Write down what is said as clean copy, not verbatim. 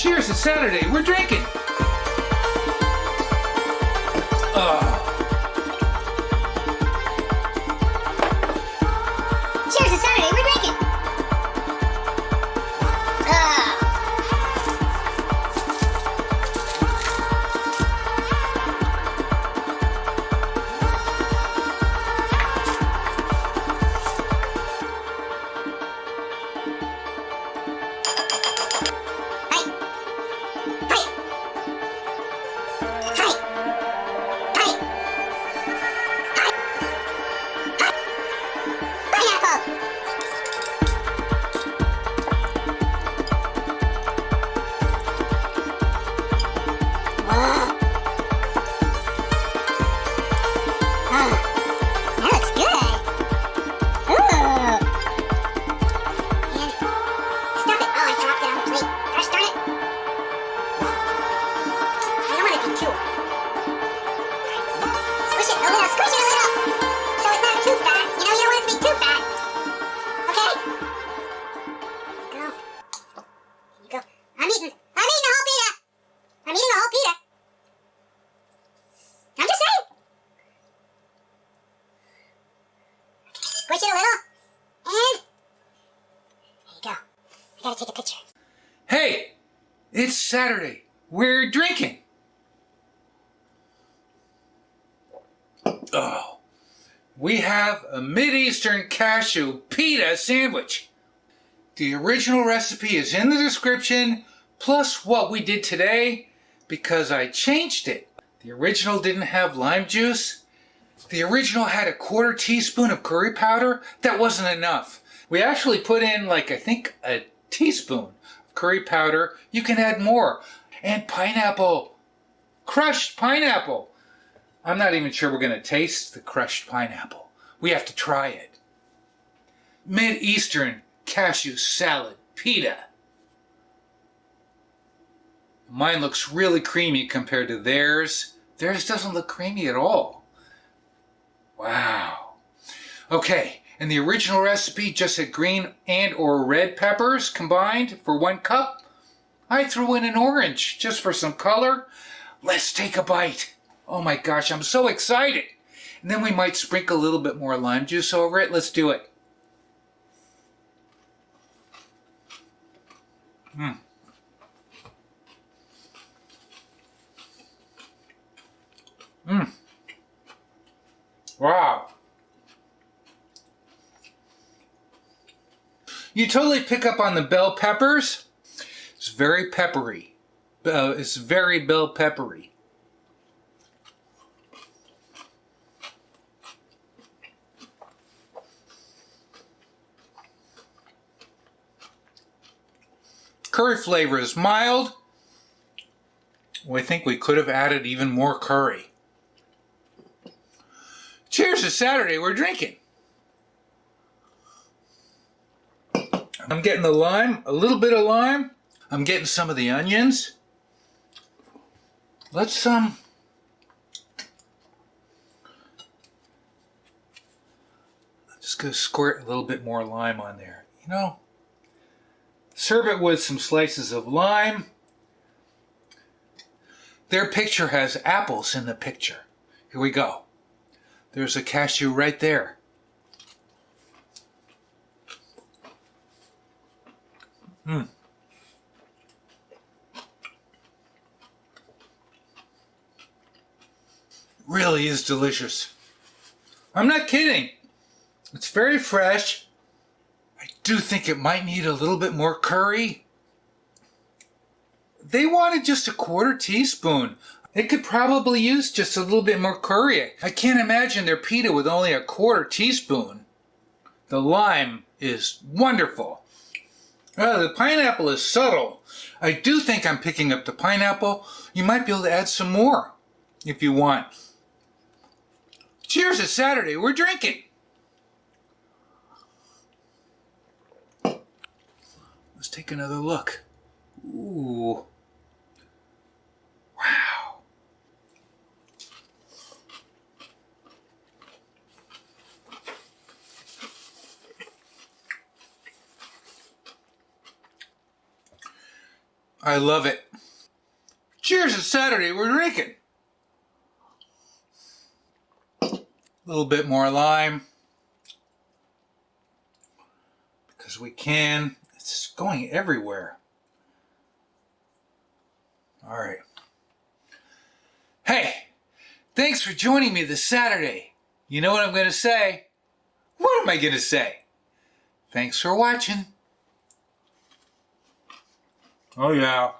Cheers, it's Saturday. We're drinking. Cheers, it's Saturday. We're drinking. Squish it a little, and there you go. I gotta take a picture. Hey, it's Saturday. We're drinking. Oh, we have a Mideastern cashew pita sandwich. The original recipe is in the description, plus what we did today, because I changed it. The original didn't have lime juice. The original had a 1/4 teaspoon of curry powder. That wasn't enough. We actually put in I think a teaspoon of curry powder. You can add more. And pineapple. Crushed pineapple. I'm not even sure we're going to taste the crushed pineapple. We have to try it. Mideastern cashew salad pita. Mine looks really creamy compared to theirs. Theirs doesn't look creamy at all. Wow. Okay, and the original recipe just had green and or red peppers combined for 1 cup. I threw in an orange just for some color. Let's take a bite. Oh my gosh, I'm so excited. And then we might sprinkle a little bit more lime juice over it. Let's do it. Wow. You totally pick up on the bell peppers. It's very peppery. It's very bell peppery. Curry flavor is mild. I think we could have added even more curry. Cheers, it's Saturday, we're drinking. I'm getting the lime, a little bit of lime. I'm getting some of the onions. Let's just go squirt a little bit more lime on there. You know, serve it with some slices of lime. Their picture has apples in the picture. Here we go. There's a cashew right there. Really is delicious. I'm not kidding. It's very fresh. I do think it might need a little bit more curry. They wanted just a 1/4 teaspoon. They could probably use just a little bit more curry. I can't imagine their pita with only a 1/4 teaspoon. The lime is wonderful. The pineapple is subtle. I do think I'm picking up the pineapple. You might be able to add some more if you want. Cheers, it's Saturday, we're drinking. Let's take another look. Ooh. Wow. I love it. Cheers to Saturday we're drinking. A little bit more lime. Because we can. It's going everywhere. All right. Hey, thanks for joining me this Saturday. You know what I'm going to say? What am I going to say? Thanks for watching. Oh, yeah.